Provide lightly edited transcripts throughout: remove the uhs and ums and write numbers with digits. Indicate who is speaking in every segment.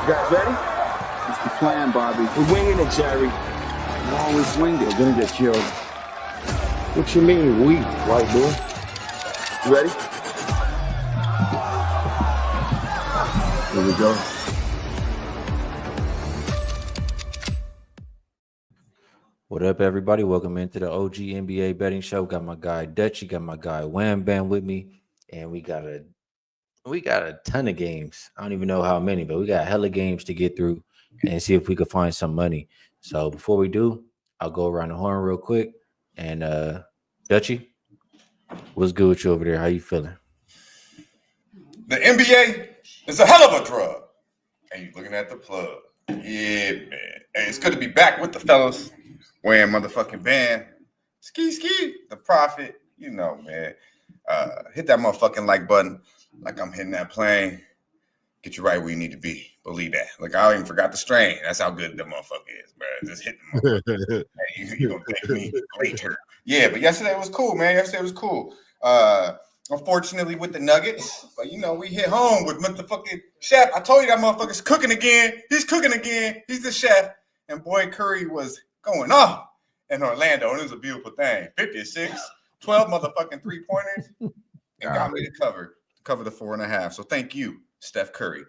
Speaker 1: guys ready?
Speaker 2: What's the plan, Bobby?
Speaker 1: We're winging it, Jerry.
Speaker 2: You always wing it.
Speaker 1: We're gonna get killed. What you mean, we, white boy? You ready? Here we go.
Speaker 3: What up, everybody? Welcome into the OG NBA betting show. Got my guy Dutchy, got my guy Wham Bam with me, and we got a ton of games. I don't even know how many, but we got hella games to get through and see if we could find some money. So before we do, I'll go around the horn real quick. And Dutchy, what's good with you over there? How you feeling?
Speaker 4: The NBA is a hell of a drug. And you looking at the plug. Yeah, man. Hey, it's good to be back with the fellas. Wearing motherfucking band. Skee, the prophet. You know, man. Hit that motherfucking like button like I'm hitting that plane. Get you right where you need to be. Believe that. Like, I even forgot the strain. That's how good the motherfucker is, bro. Just hit the motherfucker. Hey, you gonna thank me later. Yeah, but yesterday was cool, man. Yesterday was cool. Unfortunately with the Nuggets, but you know, we hit home with motherfucking chef. I told you that motherfucker's cooking again. He's cooking again. He's the chef. And boy, Curry was going off in Orlando. And it was a beautiful thing. 56, 12 motherfucking 3-pointers. And got me to cover the 4.5. So thank you, Steph Curry.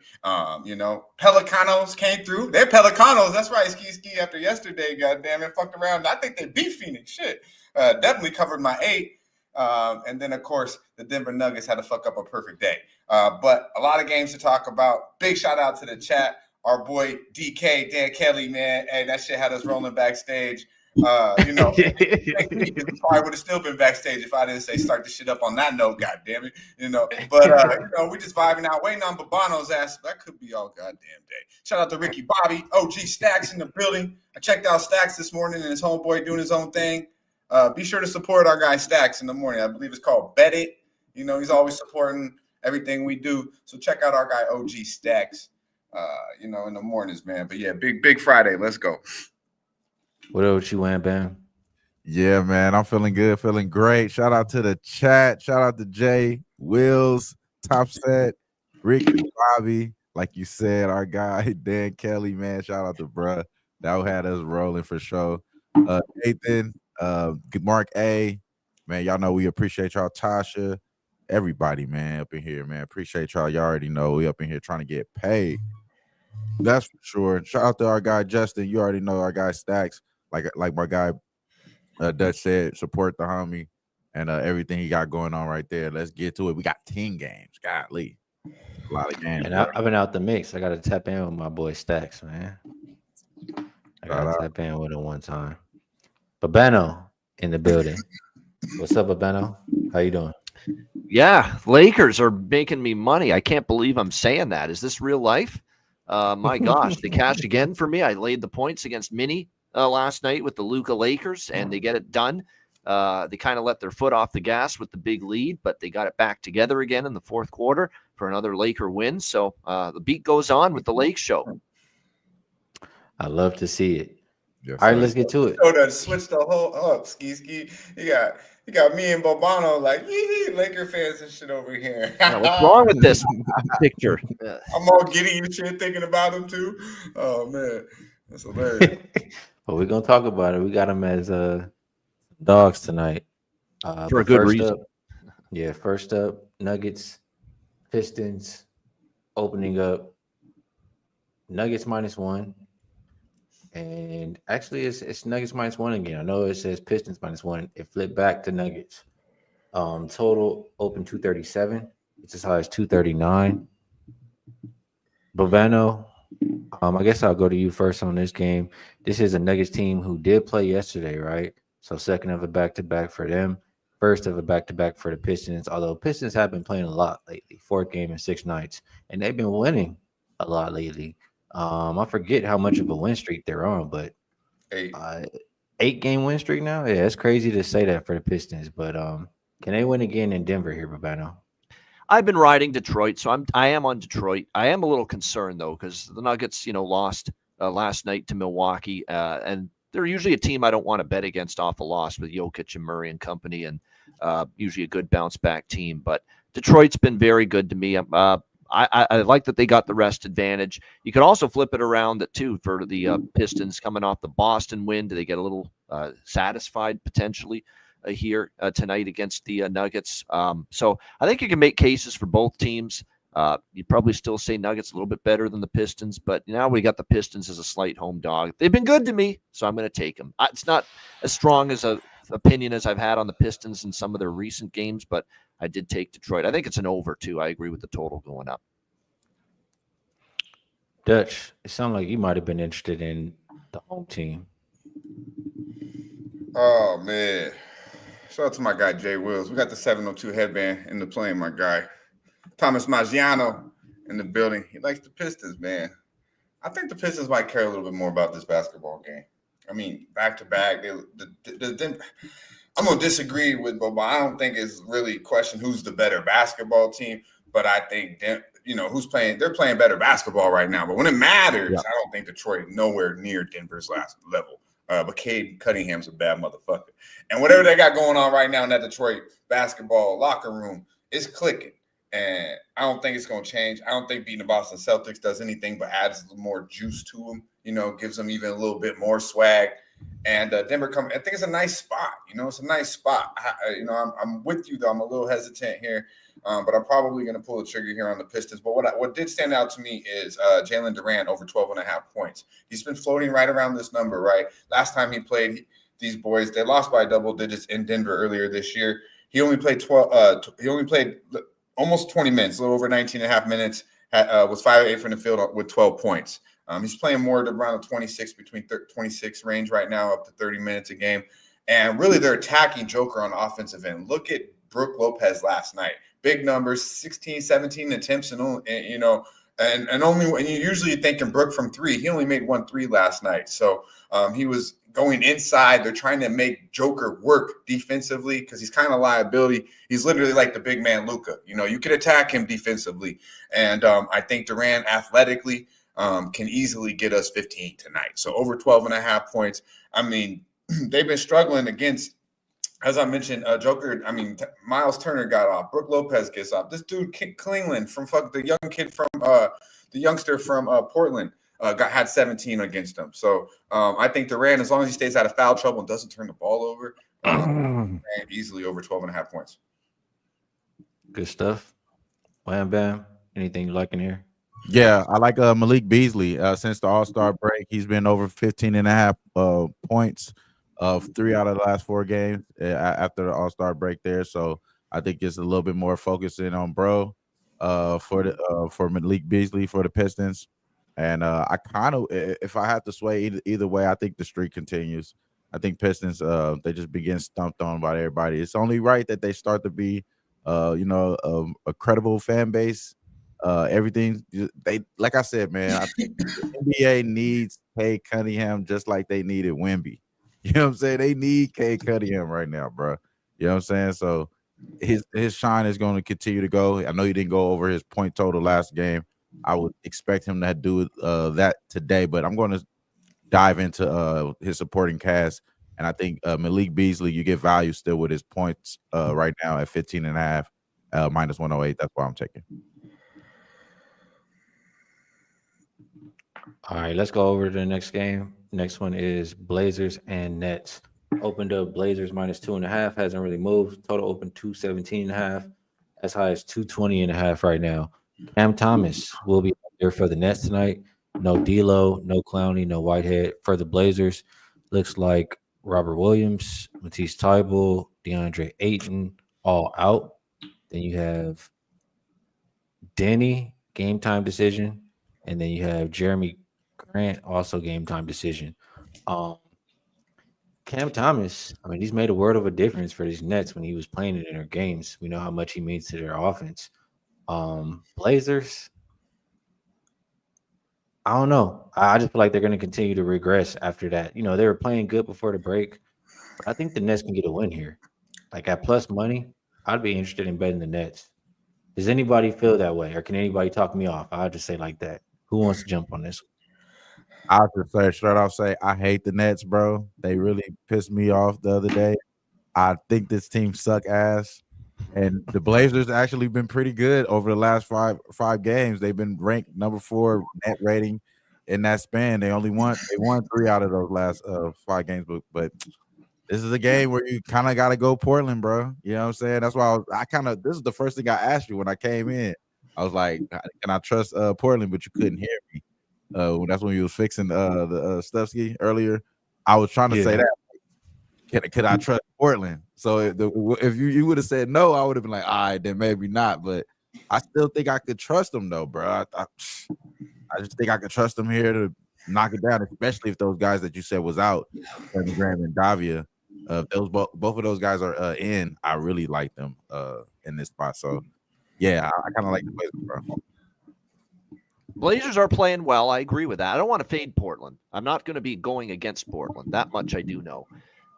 Speaker 4: You know, Pelicanos came through. They're Pelicanos. That's right, Skee after yesterday, goddamn it, fucked around. I think they beat Phoenix. Shit. Definitely covered my 8. And then, of course, the Denver Nuggets had to fuck up a perfect day. But a lot of games to talk about. Big shout out to the chat. Our boy DK, Dan Kelly, man. Hey, that shit had us rolling backstage. You know, probably would have still been backstage if I didn't say start the shit up on that note, god damn it. You know, but you know, we just vibing out, waiting on Babano's ass. That could be all goddamn day. Shout out to Ricky Bobby, OG Stacks in the building. I checked out Stacks this morning and his homeboy doing his own thing. Be sure to support our guy Stacks in the morning. I believe it's called Bet It. You know, he's always supporting everything we do. So check out our guy OG Stacks, you know, in the mornings, man. But yeah, big Friday. Let's go.
Speaker 3: What up with you, Wham Bam?
Speaker 5: Yeah, man, I'm feeling good, feeling great. Shout out to the chat. Shout out to Jay, Wills, Top Set, Rick, and Bobby. Like you said, our guy Dan Kelly, man. Shout out to bruh. That had us rolling for sure. Nathan, Mark A, man. Y'all know we appreciate y'all. Tasha, everybody, man, up in here, man. Appreciate y'all. Y'all already know we up in here trying to get paid. That's for sure. Shout out to our guy Justin. You already know our guy Stacks. Like my guy Dutch said, support the homie and everything he got going on right there. Let's get to it. We got 10 games. Golly. A lot of games.
Speaker 3: And I've been out the mix. I got to tap in with my boy Stacks, man. I got to tap in with him one time. Babano in the building. What's up, Babano? How you doing?
Speaker 6: Yeah, Lakers are making me money. I can't believe I'm saying that. Is this real life? My gosh, they cashed again for me. I laid the points against Minnie last night with the Luka Lakers, and they get it done. They kind of let their foot off the gas with the big lead, but they got it back together again in the fourth quarter for another Laker win. So the beat goes on with the Lake Show.
Speaker 3: I love to see it.
Speaker 5: Yes,
Speaker 3: all right, let's get to it.
Speaker 4: So to switch the whole up, Skee. You got me and Babano like Laker fans and shit over here.
Speaker 6: Yeah, what's wrong with this picture?
Speaker 4: I'm all giddy and shit thinking about him too. Oh man, that's hilarious.
Speaker 3: Well, we're gonna talk about it. We got them as dogs tonight
Speaker 6: for a good reason.
Speaker 3: First up, Nuggets, Pistons opening up. Nuggets -1. And actually, it's Nuggets -1 again. I know it says Pistons -1. It flipped back to Nuggets. Total open 237. It's as high as 239. Bavano, I guess I'll go to you first on this game. This is a Nuggets team who did play yesterday, right? So second of a back-to-back for them. First of a back-to-back for the Pistons, although Pistons have been playing a lot lately. 4th game in 6 nights. And they've been winning a lot lately. I forget how much of a win streak they're on, but 8-game win streak now. Yeah, it's crazy to say that for the Pistons, but can they win again in Denver here, Babano?
Speaker 6: I've been riding Detroit, so I am on Detroit. I am a little concerned though because the Nuggets, lost last night to Milwaukee, and they're usually a team I don't want to bet against off a loss with Jokic and Murray and company, and usually a good bounce back team. But Detroit's been very good to me. I like that they got the rest advantage. You could also flip it around too for the Pistons coming off the Boston win. Do they get a little satisfied potentially here tonight against the Nuggets? So I think you can make cases for both teams. You'd probably still say Nuggets a little bit better than the Pistons, but now we got the Pistons as a slight home dog. They've been good to me, so I'm going to take them. It's not as strong as a opinion as I've had on the Pistons in some of their recent games, but I did take Detroit. I think it's an over too. I agree with the total going up.
Speaker 3: Dutch, it sounded like you might have been interested in the home team.
Speaker 4: Oh man. Shout out to my guy Jay Wills. We got the 702 headband in the plane, my guy. Thomas Maggiano in the building. He likes the Pistons, man. I think the Pistons might care a little bit more about this basketball game. I mean, back to back. I'm gonna disagree with Bobo. I don't think it's really question who's the better basketball team, but I think who's playing. They're playing better basketball right now. But when it matters, I don't think Detroit nowhere near Denver's last level. But Cade Cunningham's a bad motherfucker, and whatever they got going on right now in that Detroit basketball locker room is clicking. And I don't think it's going to change. I don't think beating the Boston Celtics does anything but adds more juice to them, gives them even a little bit more swag. And Denver I think it's a nice spot. It's a nice spot. I'm with you, though. I'm a little hesitant here, but I'm probably going to pull the trigger here on the Pistons. But what did stand out to me is Jalen Durant over 12.5 points. He's been floating right around this number, right? Last time he played these boys, they lost by double digits in Denver earlier this year. He only played almost 20 minutes, a little over 19 and a half minutes, was 5-8 from the field with 12 points. He's playing more around the 26 range right now, up to 30 minutes a game. And really, they're attacking Joker on the offensive end. Look at Brook Lopez last night. Big numbers, 16, 17 attempts, and only when you usually thinking Brook from three. He only made 1 3 last night. So he was going inside. They're trying to make Joker work defensively because he's kind of liability. He's literally like the big man Luka. You can attack him defensively. And I think Durant athletically can easily get us 15 tonight. So over 12.5 points. I mean, they've been struggling against, as I mentioned, Joker. I mean, Miles Turner got off. Brook Lopez gets off. This dude, Klingland, the youngster from Portland, had 17 against them. So I think Durant, as long as he stays out of foul trouble and doesn't turn the ball over, easily over 12.5 points.
Speaker 3: Good stuff. Wham Bam. Anything you like in here?
Speaker 5: Yeah, I like Malik Beasley. Since the All-Star break, he's been over 15.5 points of 3 out of the last 4 games after the All-Star break there. So I think it's a little bit more focusing on bro for Malik Beasley for the Pistons. And I kind of, if I have to sway either way, I think the streak continues. I think Pistons, they just begin stumped on by everybody. It's only right that they start to be, a credible fan base. Everything they, like I said, man, I think the NBA needs Cade Cunningham just like they needed Wemby. You know what I'm saying? They need Cade Cunningham right now, bro. You know what I'm saying? So his shine is going to continue to go. I know he didn't go over his point total last game. I would expect him to do that today, but I'm going to dive into his supporting cast. And I think Malik Beasley, you get value still with his points right now at 15.5, minus 108. That's why I'm taking.
Speaker 3: All right, let's go over to the next game. Next one is Blazers and Nets. Opened up Blazers minus 2.5, hasn't really moved. Total open 217.5, as high as 220.5 right now. Cam Thomas will be there for the Nets tonight. No D'Lo, no Clowney, no Whitehead. For the Blazers, looks like Robert Williams, Matisse Thybulle, DeAndre Ayton, all out. Then you have Denny, game time decision. And then you have Jeremy Grant, also game time decision. Cam Thomas, I mean, he's made a world of a difference for these Nets when he was playing it in their games. We know how much he means to their offense. Blazers, I don't know. I just feel like they're going to continue to regress after that. They were playing good before the break. But I think the Nets can get a win here. Like at plus money, I'd be interested in betting the Nets. Does anybody feel that way? Or can anybody talk me off? I'll just say like that. Who wants to jump on this?
Speaker 5: I'll just straight off say I hate the Nets, bro. They really pissed me off the other day. I think this team suck ass. And the Blazers actually been pretty good over the last five games. They've been ranked number 4 net rating in that span. They won 3 out of those last 5 games, but this is a game where you kind of got to go Portland, bro. You know what I'm saying? That's why this is the first thing I asked you when I came in. I was like, can I trust Portland? But you couldn't hear me. That's when you was fixing the stuff Skee earlier. I was trying to say that. Could I trust Portland? So if you would have said no, I would have been like, all right, then maybe not. But I still think I could trust them, though, bro. I just think I could trust them here to knock it down, especially if those guys that you said was out, Kevin Graham and Davia. Both of those guys are in. I really like them in this spot. So yeah, I kind of like the Blazers, bro.
Speaker 6: Blazers are playing well. I agree with that. I don't want to fade Portland. I'm not going to be going against Portland. That much I do know.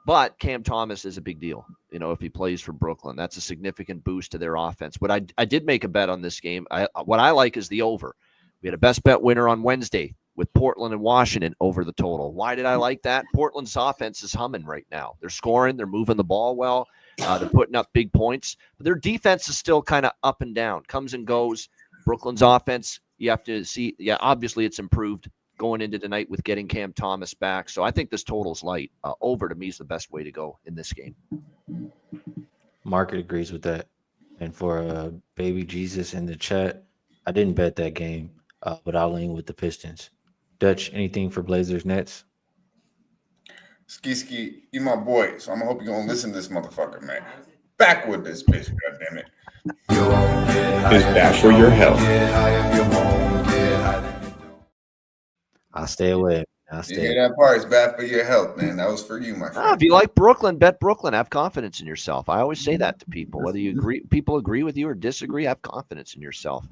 Speaker 6: But Cam Thomas is a big deal. You know, if he plays for Brooklyn, that's a significant boost to their offense. But I did make a bet on this game. What I like is the over. We had a best bet winner on Wednesday with Portland and Washington over the total. Why did I like that? Portland's offense is humming right now. They're scoring. They're moving the ball well. They're putting up big points. But their defense is still kind of up and down, comes and goes. Brooklyn's offense, you have to see, obviously it's improved going into tonight with getting Cam Thomas back. So I think this total's light. Over to me is the best way to go in this game.
Speaker 3: Market agrees with that. And for Baby Jesus in the chat, I didn't bet that game, but I'll lean with the Pistons. Dutch, anything for Blazers Nets?
Speaker 4: Skee, you my boy, so I'm gonna hope you're gonna listen to this motherfucker, man. Back with this bitch, goddammit.
Speaker 7: Is bad for your health.
Speaker 3: I'll stay away.
Speaker 4: You hear that part? It's bad for your health, man. That was for you, my friend.
Speaker 6: If you like Brooklyn, bet Brooklyn. Have confidence in yourself. I always say that to people. Whether people agree with you or disagree, have confidence in yourself.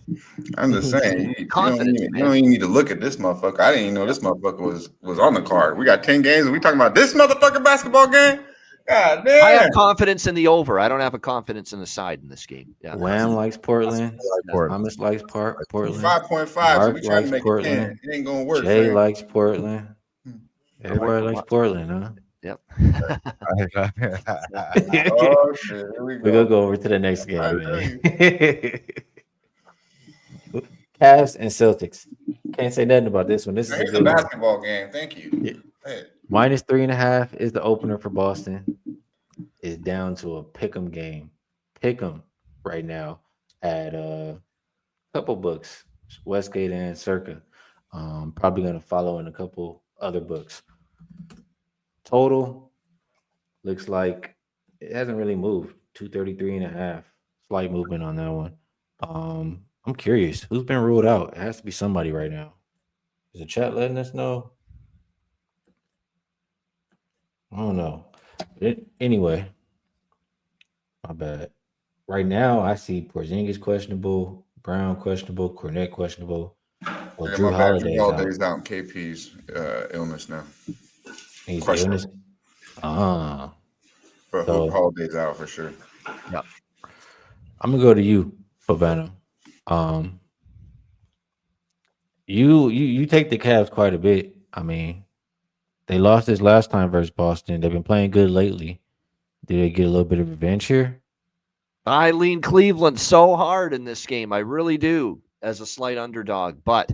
Speaker 4: I'm just saying, you
Speaker 6: Confidence,
Speaker 4: don't even need to look at this motherfucker. I didn't even know this motherfucker was on the card. We got 10 games, and we talking about this motherfucker basketball game? God damn.
Speaker 6: I have confidence in the over. I don't have a confidence in the side in this game. Yeah.
Speaker 3: Wham likes Portland. Thomas likes Portland.
Speaker 4: 5.5. So
Speaker 3: Mark
Speaker 4: we trying to make
Speaker 3: Portland.
Speaker 4: it 10. It ain't gonna work.
Speaker 3: Jay
Speaker 4: fam.
Speaker 3: likes Portland. Everybody likes Portland, huh?
Speaker 6: Yep.
Speaker 4: Oh shit! Here we go.
Speaker 3: We're gonna go over to the next game, man. Cavs and Celtics. Can't say nothing about this one. This is
Speaker 4: Here's
Speaker 3: a
Speaker 4: the
Speaker 3: good one.
Speaker 4: basketball game. Thank you.
Speaker 3: Yeah.
Speaker 4: Hey.
Speaker 3: -3.5 is the opener for Boston. Is down to a pick'em game. Pick'em right now at a couple books, Westgate and Circa. Probably gonna follow in a couple other books. Total looks like it hasn't really moved. 233.5. Slight movement on that one. I'm curious who's been ruled out. It has to be somebody right now. Is the chat letting us know? I don't know. Anyway, my bad. Right now, I see Porzingis questionable, Brown questionable, Cornette questionable. Well, Drew Holiday's
Speaker 4: out in KP's illness now.
Speaker 3: He's
Speaker 4: Questionable.
Speaker 3: illness. Ah.
Speaker 4: But
Speaker 3: So-
Speaker 4: Holiday's out for sure.
Speaker 3: I'm gonna go to you, Fabano. You take the Cavs quite a bit. I mean, they lost this last time versus Boston. They've been playing good lately. Did they get a little bit of revenge here?
Speaker 6: I lean Cleveland so hard in this game. I really do, as a slight underdog. But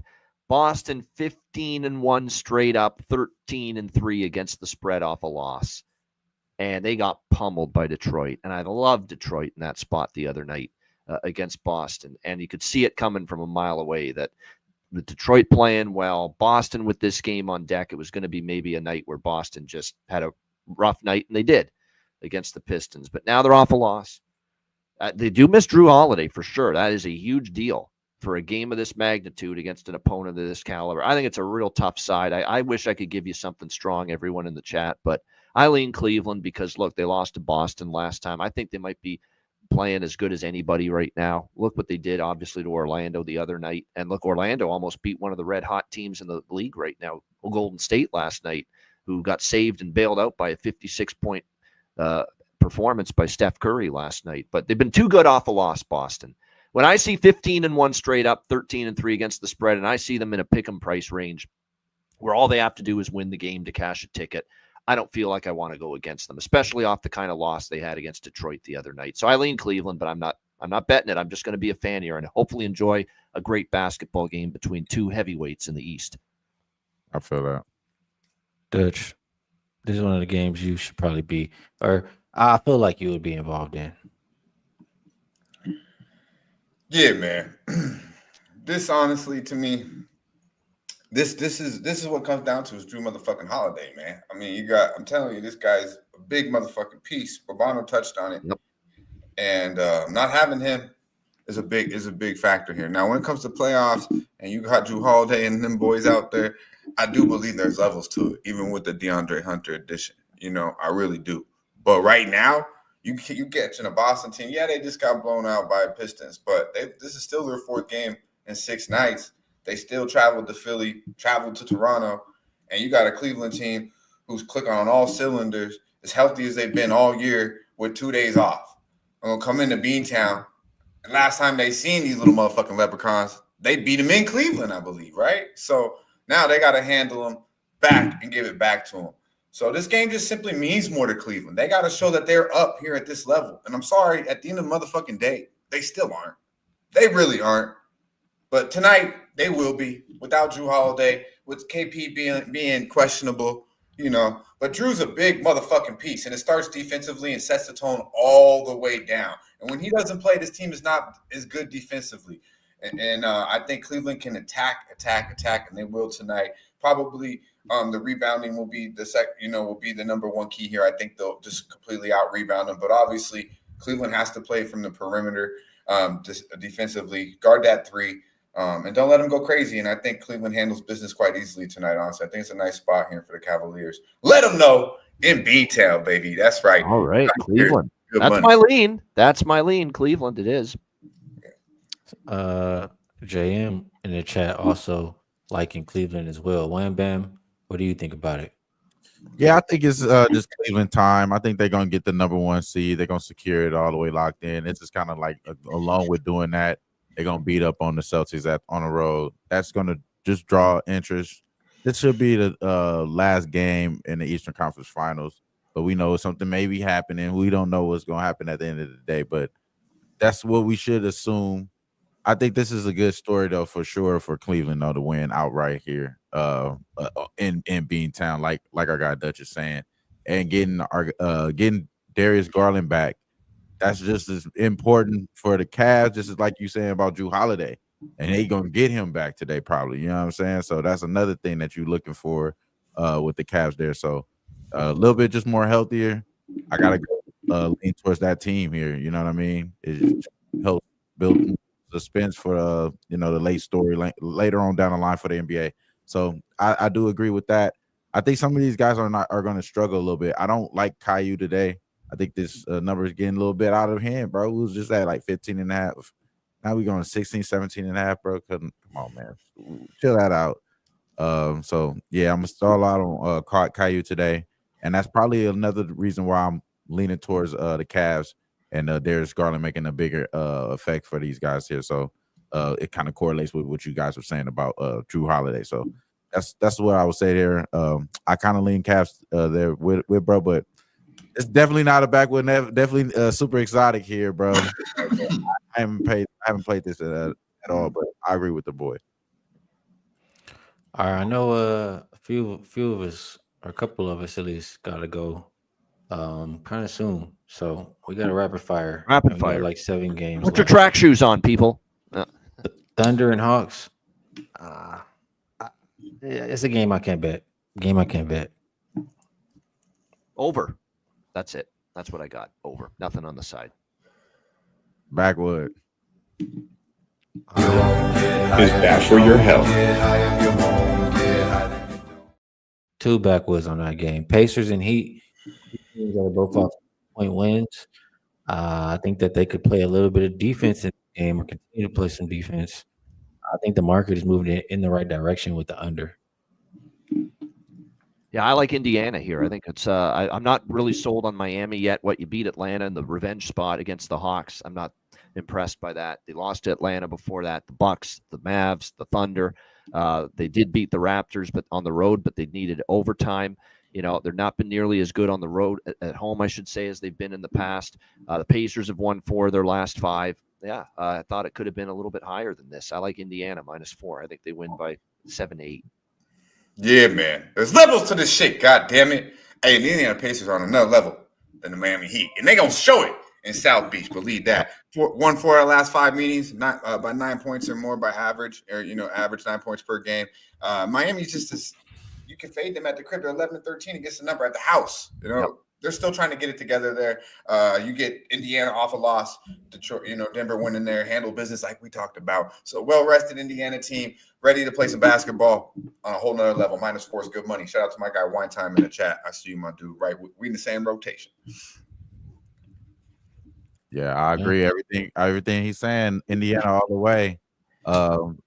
Speaker 6: Boston 15-1 straight up, 13-3 against the spread off a loss. And they got pummeled by Detroit. And I love Detroit in that spot the other night against Boston. And you could see it coming from a mile away that the Detroit playing well, Boston with this game on deck. It was going to be maybe a night where Boston just had a rough night, and they did against the Pistons. But now they're off a loss. They do miss Drew Holiday for sure. That is a huge deal for a game of this magnitude against an opponent of this caliber. I think it's a real tough side. I wish I could give you something strong, everyone in the chat, but I lean Cleveland because, look, they lost to Boston last time. I think they might be playing as good as anybody right now. Look what they did, obviously, to Orlando the other night. And look, Orlando almost beat one of the red-hot teams in the league right now, Golden State last night, who got saved and bailed out by a 56-point performance by Steph Curry last night. But they've been too good off a loss, Boston. When I see 15-1 straight up, 13-3 against the spread, and I see them in a pick 'em price range where all they have to do is win the game to cash a ticket, I don't feel like I want to go against them, especially off the kind of loss they had against Detroit the other night. So I lean Cleveland, but I'm not betting it. I'm just going to be a fan here and hopefully enjoy a great basketball game between two heavyweights in the East.
Speaker 5: I feel that.
Speaker 3: Dutch, this is one of the games you should probably be, or I feel like you would be involved in.
Speaker 4: Yeah, man. This honestly, to me, this is what comes down to is Drew motherfucking Holiday, man. I mean, I'm telling you, this guy's a big motherfucking piece. Bobano touched on it,
Speaker 6: Yep.
Speaker 4: and not having him is a big factor here. Now, when it comes to playoffs, and you got Drew Holiday and them boys out there, I do believe there's levels to it, even with the DeAndre Hunter addition. I really do. But right now, you get in a Boston team. Yeah, they just got blown out by Pistons, but this is still their 4th game in 6 nights. They still traveled to Philly, traveled to Toronto, and you got a Cleveland team who's clicking on all cylinders, as healthy as they've been all year with 2 days off. I'm going to come into Beantown. And last time they seen these little motherfucking leprechauns, they beat them in Cleveland, I believe, right? So now they got to handle them back and give it back to them. So this game just simply means more to Cleveland. They got to show that they're up here at this level. And I'm sorry, at the end of the motherfucking day, they still aren't. They really aren't. But tonight, they will be without Drew Holiday, with KP being questionable, But Drew's a big motherfucking piece, and it starts defensively and sets the tone all the way down. And when he doesn't play, this team is not as good defensively. And I think Cleveland can attack, and they will tonight. Probably the rebounding will be will be the number one key here. I think they'll just completely out-rebound them. But obviously, Cleveland has to play from the perimeter defensively, guard that 3. And don't let them go crazy. And I think Cleveland handles business quite easily tonight, honestly. I think it's a nice spot here for the Cavaliers. Let them know in B-Town, baby. That's right.
Speaker 6: All right, Cleveland.
Speaker 4: Good
Speaker 6: That's
Speaker 4: money.
Speaker 6: my lean. That's my lean. Cleveland, it is.
Speaker 3: JM in the chat also liking Cleveland as well. Wham Bam, what do you think about it?
Speaker 5: Yeah, I think it's just Cleveland time. I think they're going to get the number 1 seed. They're going to secure it all the way locked in. It's just kind of like along with doing that, they're going to beat up on the Celtics on the road. That's going to just draw interest. This should be the last game in the Eastern Conference Finals, but we know something may be happening. We don't know what's going to happen at the end of the day, but that's what we should assume. I think this is a good story, though, for sure, for Cleveland, though, to win outright here in Beantown, like our guy Dutch is saying, and getting Darius Garland back. That's just as important for the Cavs, just as like you saying about Drew Holiday. And they going to get him back today probably, you know what I'm saying? So that's another thing that you're looking for with the Cavs there. So a little bit just more healthier. I got to go lean towards that team here, you know what I mean? It helps build suspense for the late story later on down the line for the NBA. So I do agree with that. I think some of these guys are going to struggle a little bit. I don't like Caillou today. I think this number is getting a little bit out of hand, bro. We was just at like 15.5. Now we're going to 16, 17.5, bro. Come on, man. Chill that out. So, yeah, I'm going to stall out on Caillou today. And that's probably another reason why I'm leaning towards the Cavs and Darius Garland making a bigger effect for these guys here. So it kind of correlates with what you guys were saying about Drew Holiday. So that's what I would say there. I kind of lean Cavs there with bro, but it's definitely not a backwood. Definitely super exotic here, bro. I haven't played this at all, but I agree with the boy.
Speaker 3: All right, I know a few of us, or a couple of us at least, gotta go kind of soon. So we got a rapid fire.
Speaker 6: Rapid fire.
Speaker 3: Like 7 games.
Speaker 6: Put your track shoes on, people.
Speaker 3: Thunder and Hawks. It's a game I can't bet.
Speaker 6: Over. That's it. That's what I got. Over. Nothing on the side.
Speaker 5: Backwood.
Speaker 7: Is bad for your health.
Speaker 3: 2 backwoods on that game. Pacers and Heat. Teams are both off point wins. I think that they could play a little bit of defense in the game or continue to play some defense. I think the market is moving in the right direction with the under.
Speaker 6: Yeah, I like Indiana here. I think it's I'm not really sold on Miami yet. What you beat Atlanta in the revenge spot against the Hawks, I'm not impressed by that. They lost to Atlanta before that. The Bucks, the Mavs, the Thunder. They did beat the Raptors, but on the road, but they needed overtime. They're not been nearly as good on the road at home, I should say, as they've been in the past. The Pacers have won 4 of their last 5. Yeah, I thought it could have been a little bit higher than this. I like Indiana -4. I think they win by 7-8.
Speaker 4: Yeah, man. There's levels to this shit, god damn it. Hey, the Indiana Pacers are on another level than the Miami Heat. And they gonna show it in South Beach, believe that. 4 out of the last 5 meetings, not by 9 points or more by average, or average 9 points per game. Miami's just as you can fade them at the crib. They're 11-13 against the number at the house.
Speaker 6: Yep.
Speaker 4: They're still trying to get it together there. You get Indiana off a loss. Detroit, Denver went in there, handle business like we talked about. So well-rested Indiana team, ready to play some basketball on a whole nother level. -4 is good money. Shout out to my guy Wine Time in the chat. I see you, my dude. Right, we in the same rotation.
Speaker 5: Yeah, I agree. Everything he's saying, Indiana all the way.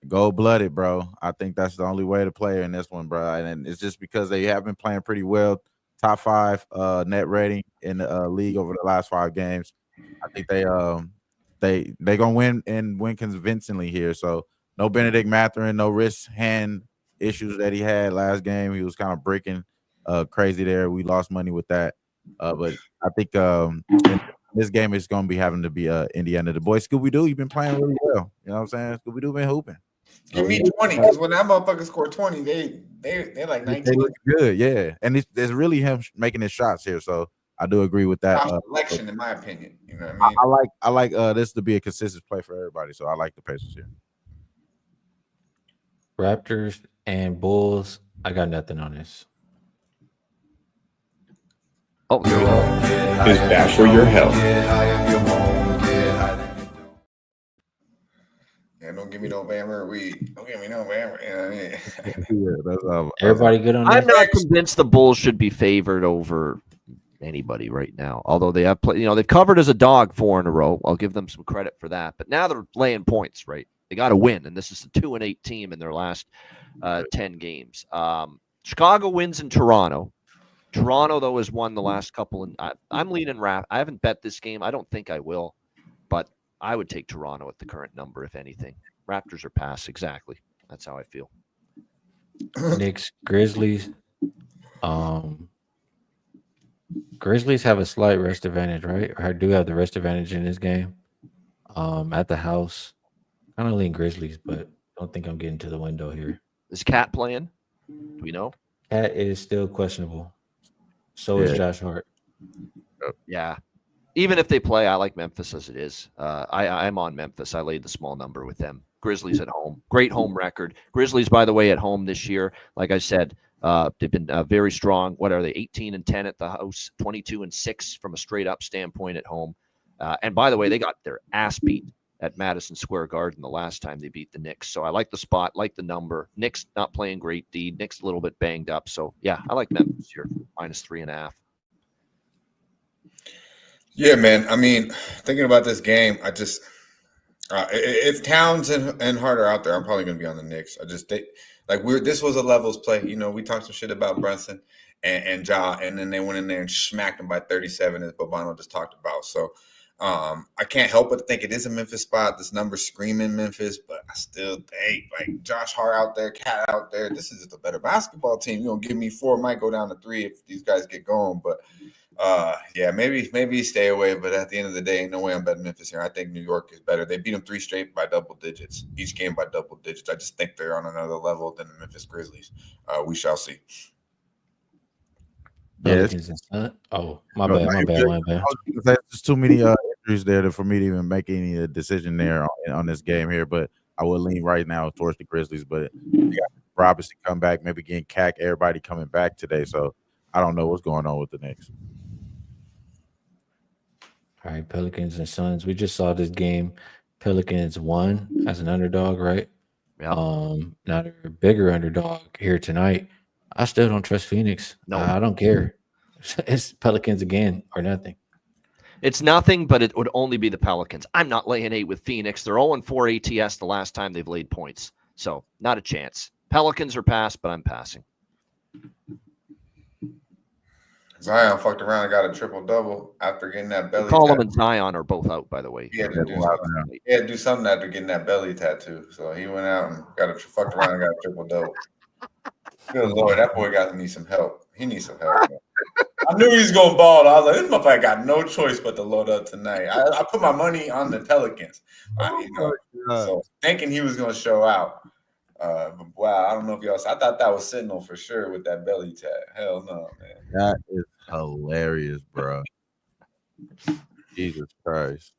Speaker 5: Gold-blooded, bro. I think that's the only way to play in this one, bro. And it's just because they have been playing pretty well. Top 5 net rating in the league over the last 5 games. I think they gonna win and win convincingly here. So no Benedict Mathurin, no wrist hand issues that he had last game. He was kind of breaking crazy there. We lost money with that. But I think this game is gonna be having to be Indiana. The boy Scooby-Doo, you've been playing really well. You know what I'm saying? Scooby-Doo been hooping.
Speaker 4: Give me 20, because when that motherfucker score 20, they're like 19.
Speaker 5: They look good, yeah. And it's really him making his shots here. So I do agree with that.
Speaker 4: Selection, in my opinion. You know what I mean?
Speaker 5: I like this to be a consistent play for everybody. So I like the Pacers here.
Speaker 3: Raptors and Bulls. I got nothing on this.
Speaker 6: Oh, there we go.
Speaker 7: Is bad for your health.
Speaker 4: Yeah, don't give me no Bammer weed. Don't give me no Bammer. You know what I mean?
Speaker 3: Everybody good on
Speaker 6: I'm
Speaker 3: this?
Speaker 6: not convinced the Bulls should be favored over anybody right now. Although they have played, they've covered as a dog 4 in a row. I'll give them some credit for that. But now they're laying points, right? They got to win, and this is a 2-8 team in their last 10 games. Chicago wins in Toronto. Toronto, though, has won the last couple. And I'm leaning I haven't bet this game. I don't think I will, but I would take Toronto at the current number, if anything. Raptors are pass. Exactly. That's how I feel.
Speaker 3: Knicks, Grizzlies. Grizzlies have a slight rest advantage, right? Or do have the rest advantage in this game. At the house. Kind of lean Grizzlies, but don't think I'm getting to the window here.
Speaker 6: Is Cat playing? Do we know?
Speaker 3: Cat is still questionable. So is Josh Hart.
Speaker 6: Yeah. Even if they play, I like Memphis as it is. I'm on Memphis. I laid the small number with them. Grizzlies at home. Great home record. Grizzlies, by the way, at home this year. Like I said, they've been very strong. What are they? 18-10 at the house, 22-6 from a straight-up standpoint at home. And by the way, they got their ass beat at Madison Square Garden the last time they beat the Knicks. So I like the spot, like the number. Knicks not playing great D. Knicks a little bit banged up. So, yeah, I like Memphis here, -3.5.
Speaker 4: Yeah, man. I mean, thinking about this game, I just if Towns and Hart are out there, I'm probably going to be on the Knicks. This was a levels play. We talked some shit about Brunson and Ja, and then they went in there and smacked them by 37, as Bobano just talked about. So I can't help but think it is a Memphis spot. This number's screaming Memphis, but I still think like Josh Hart out there, Cat out there. This is just a better basketball team. You're gonna give me 4, might go down to 3 if these guys get going. But yeah, maybe stay away. But at the end of the day, ain't no way I'm betting Memphis here. I think New York is better. They beat them 3 straight by double digits. Each game by double digits. I just think they're on another level than the Memphis Grizzlies. We shall see.
Speaker 3: Oh, my bad.
Speaker 5: There's just too many injuries there for me to even make any decision there on this game here. But I would lean right now towards the Grizzlies. But you got Robinson come back, maybe getting Cack, everybody coming back today. So I don't know what's going on with the Knicks.
Speaker 3: All right, Pelicans and Suns. We just saw this game. Pelicans won as an underdog, right?
Speaker 6: Yeah.
Speaker 3: Now they're a bigger underdog here tonight. I still don't trust Phoenix.
Speaker 6: No,
Speaker 3: I don't care. It's Pelicans again or nothing.
Speaker 6: It's nothing, but it would only be the Pelicans. I'm not laying 8 with Phoenix. They're 0-4 ATS the last time they've laid points. So not a chance. Pelicans are passed, but I'm passing.
Speaker 4: Zion fucked around and got a triple-double after getting that belly
Speaker 6: Colum and Zion are both out, by the way.
Speaker 4: He had to do something after getting that belly tattoo. So he went out and fucked around and got a triple-double. Good Lord, that boy got me some help. He needs some help. Man. I knew he was going to ball. I was like, this motherfucker got no choice but to load up tonight. I put my money on the Pelicans. So thinking he was going to show out. Wow, I don't know if y'all. I thought that was Sentinel for sure with that belly tag. Hell no, man.
Speaker 5: That is hilarious, bro. Jesus Christ.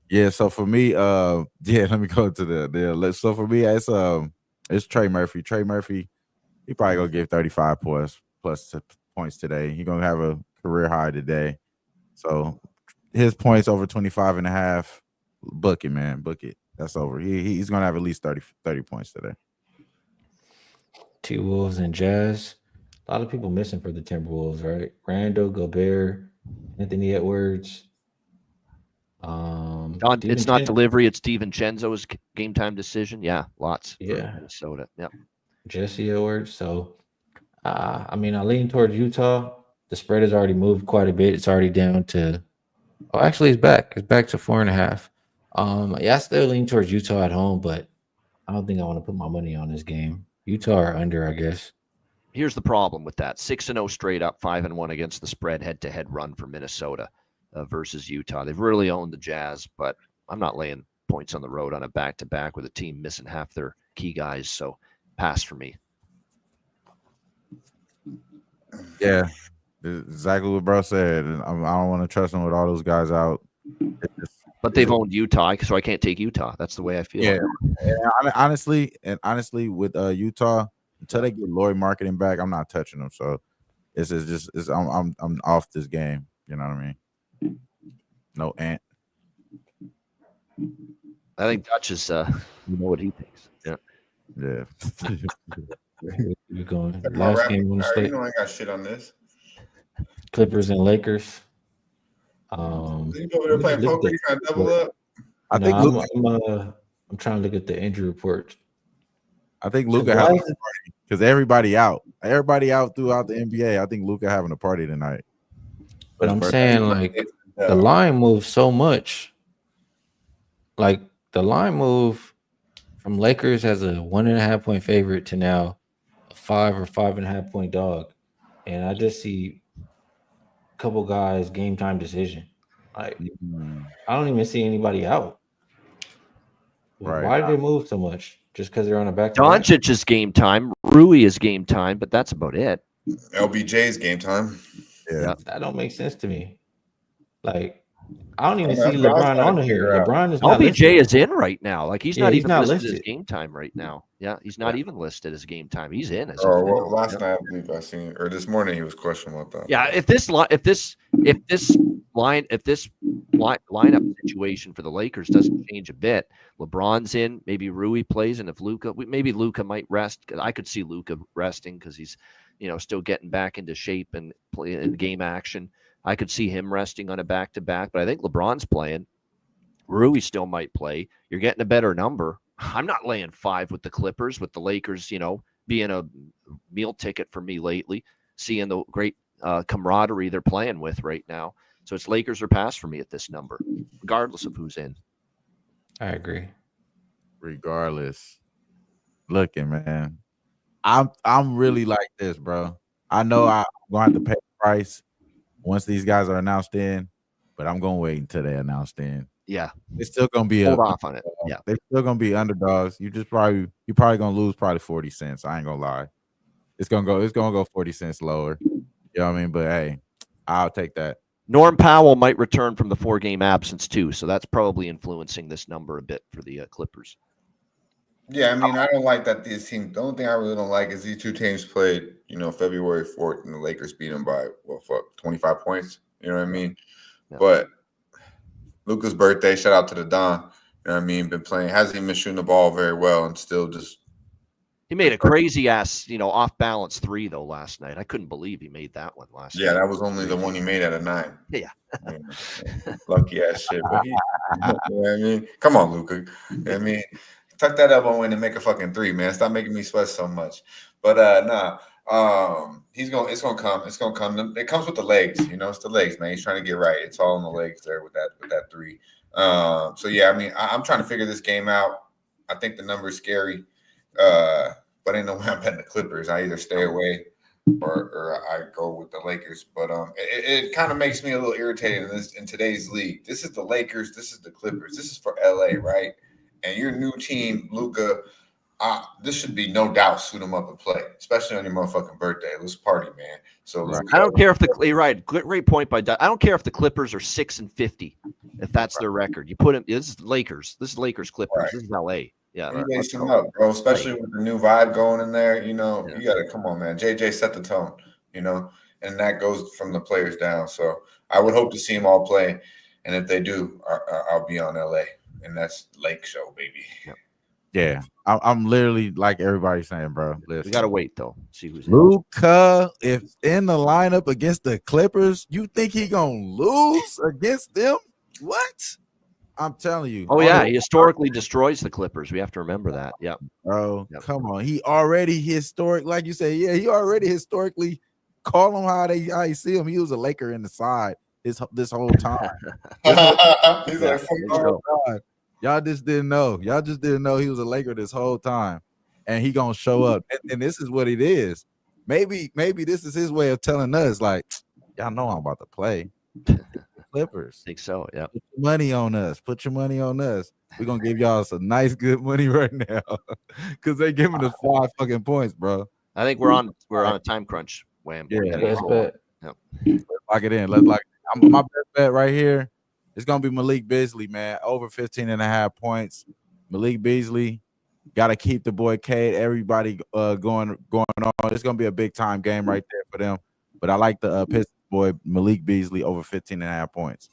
Speaker 5: Yeah, so for me, let me go to the so for me, it's Trey Murphy. Trey Murphy, he probably gonna give 35 plus points today. He gonna have a career high today. So his points over 25.5. Book it, man. Book it. That's over. He's gonna have at least 30 points today.
Speaker 3: T-Wolves and Jazz. A lot of people missing for the Timberwolves, right? Randall, Gobert, Anthony Edwards.
Speaker 6: It's not delivery. It's DiVincenzo's game time decision. Yeah, lots.
Speaker 3: Yeah,
Speaker 6: Minnesota. Yep.
Speaker 3: Jesse Edwards. So, I lean towards Utah. The spread has already moved quite a bit. It's already down to. Oh, actually, it's back. It's back to 4.5. I still lean towards Utah at home, but I don't think I want to put my money on this game. Utah are under, I guess.
Speaker 6: Here's the problem with that: 6-0 straight up, 5-1 against the spread head-to-head run for Minnesota versus Utah. They've really owned the Jazz, but I'm not laying points on the road on a back-to-back with a team missing half their key guys. So pass for me.
Speaker 5: Yeah, exactly what bro said. And I don't want to trust him with all those guys out.
Speaker 6: But they've owned Utah, so I can't take Utah. That's the way I feel.
Speaker 5: Yeah, and honestly, with Utah, until they get Lauri Marketing back, I'm not touching them. So I'm off this game. You know what I mean? No Ant.
Speaker 6: I think Dutch is, you know what he thinks. Yeah.
Speaker 3: You're going last game on the slate.
Speaker 4: You know I got shit on this.
Speaker 3: Clippers and Lakers.
Speaker 4: You go over there playing poker, you trying to double up?
Speaker 5: I think
Speaker 3: I'm trying to look at the injury report.
Speaker 5: I think Luka having a party because everybody out throughout the NBA. I think Luka having a party tonight.
Speaker 3: But I'm saying, like, the line moves so much. Like, the line move from Lakers as a 1.5 point favorite to now a 5 or 5.5 point dog. And I just see a couple guys game time decision. Like, I don't even see anybody out.
Speaker 5: Right.
Speaker 3: Why did they move so much? Just because they're on a back.
Speaker 6: Doncic is game time. Rui is game time, but that's about it.
Speaker 4: LBJ's game time.
Speaker 5: Yeah.
Speaker 3: That don't make sense to me. Like, I don't even see LeBron on here. LeBron is not
Speaker 6: LBJ
Speaker 3: listed.
Speaker 6: is in right now. Like, he's not even listed as
Speaker 3: listed.
Speaker 6: game time right now. Yeah, he's not even listed as game time. He's in.
Speaker 4: Last night I believe I seen, or this morning he was questionable about that.
Speaker 6: Yeah, if this lineup situation for the Lakers doesn't change a bit, LeBron's in, maybe Rui plays, and if maybe Luka might rest. I could see Luka resting because he's, still getting back into shape and play in game action. I could see him resting on a back-to-back, but I think LeBron's playing. Rui still might play. You're getting a better number. I'm not laying 5 with the Clippers, with the Lakers, being a meal ticket for me lately, seeing the great camaraderie they're playing with right now. So it's Lakers or pass for me at this number, regardless of who's in.
Speaker 3: I agree.
Speaker 5: Regardless, looking, man, I'm really like this, bro. I know I'm going to have to pay the price once these guys are announced in, but I'm going to wait until they're announced in.
Speaker 6: Yeah,
Speaker 5: it's still going to be
Speaker 6: hold off on it. Yeah,
Speaker 5: they're still going to be underdogs. You're probably going to lose 40 cents. I ain't gonna lie. It's gonna go 40 cents lower. You know what I mean? But hey, I'll take that.
Speaker 6: Norm Powell might return from the 4-game absence too, so that's probably influencing this number a bit for the Clippers.
Speaker 4: Yeah, I mean, I don't like that these teams. The only thing I really don't like is these two teams played, February 4th, and the Lakers beat them by 25 points. You know what I mean? Yeah. But Luka's birthday, shout out to the Don. You know what I mean? Been playing, hasn't even been shooting the ball very well, and still just.
Speaker 6: He made a crazy ass, off balance 3 though last night. I couldn't believe he made that one last night.
Speaker 4: Yeah, that was only the one he made out of 9.
Speaker 6: Yeah.
Speaker 4: Lucky ass shit. But you know what I mean? Come on, Luka. You know what I mean? Tuck that elbow in and make a fucking 3, man. Stop making me sweat so much. But it's gonna come. It's gonna come. It comes with the legs, it's the legs, man. He's trying to get right. It's all in the legs there with that 3. So yeah, I mean, I'm trying to figure this game out. I think the number is scary. But ain't no way I'm betting the Clippers. I either stay away or I go with the Lakers. But it kind of makes me a little irritated in today's league. This is the Lakers. This is the Clippers. This is for LA, right? And your new team, Luka. This should be no doubt suit them up and play, especially on your motherfucking birthday. Let's party, man. So
Speaker 6: I don't care if you're right. Great point by Doug. I don't care if the Clippers are 6-50, if that's their record. You put them. This is Lakers. This is Lakers Clippers.
Speaker 4: Right.
Speaker 6: This is LA. Yeah,
Speaker 4: you lace them up, bro. Especially with the new vibe going in there. You know, you gotta come on, man. JJ set the tone. You know, and that goes from the players down. So I would hope to see them all play, and if they do, I'll be on LA, and that's Lake Show, baby.
Speaker 6: Yep.
Speaker 5: Yeah, I'm literally like everybody's saying, bro. Listen.
Speaker 6: We gotta wait though. See who's
Speaker 5: Luka. If in the lineup against the Clippers, you think he gonna lose against them? What? I'm telling you.
Speaker 6: Oh yeah, he historically destroys the Clippers. We have to remember that. Yeah,
Speaker 5: bro. Yep. Come on, he already historic, like you say. Yeah, he already historically call him how you see him. He was a Laker in the side this whole time.
Speaker 4: He's like,
Speaker 5: y'all just didn't know. Y'all just didn't know he was a Laker this whole time, and he gonna show up. And this is what it is. Maybe this is his way of telling us, like, y'all know I'm about to play. Clippers.
Speaker 6: I think so. Yeah.
Speaker 5: Put your money on us. Put your money on us. We're gonna give y'all some nice, good money right now, because they giving us 5 fucking points, bro.
Speaker 6: I think we're on a time crunch. Wham.
Speaker 5: Yeah.
Speaker 3: Best bet.
Speaker 6: Yep.
Speaker 5: Let's lock it in. Let's lock it in. My best bet right here. It's gonna be Malik Beasley, man. Over 15.5 points. Malik Beasley got to keep the boy Cade. Everybody going on. It's gonna be a big time game right there for them. But I like the Pistons boy Malik Beasley over 15.5 points.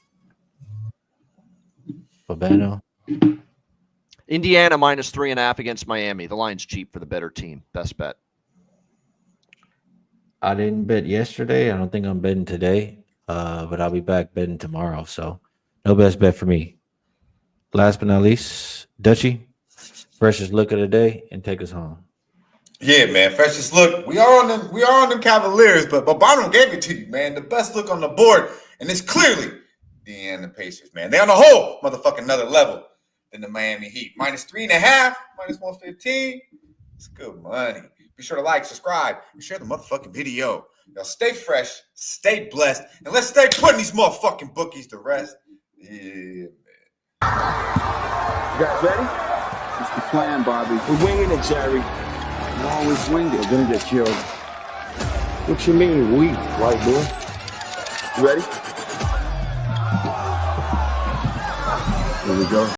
Speaker 3: Fabano.
Speaker 6: Indiana minus 3.5 against Miami. The line's cheap for the better team. Best bet.
Speaker 3: I didn't bet yesterday. I don't think I'm betting today. But I'll be back betting tomorrow. So no best bet for me. Last but not least, Dutchie, freshest look of the day, and take us home.
Speaker 4: Yeah, man, freshest look. We are on them Cavaliers, but Bonham gave it to you, man. The best look on the board, and it's clearly the Indiana Pacers, man. They on the whole motherfucking another level than the Miami Heat. Minus 3.5, minus 115. It's good money. Be sure to like, subscribe, and share the motherfucking video. Y'all stay fresh, stay blessed, and let's stay putting these motherfucking bookies to rest. Yeah, man.
Speaker 2: You guys ready? It's the plan, Bobby.
Speaker 1: We're winging it, Jerry.
Speaker 2: You always winged it.
Speaker 1: We're gonna get killed. What you mean, we, white boy? You ready? Here we go.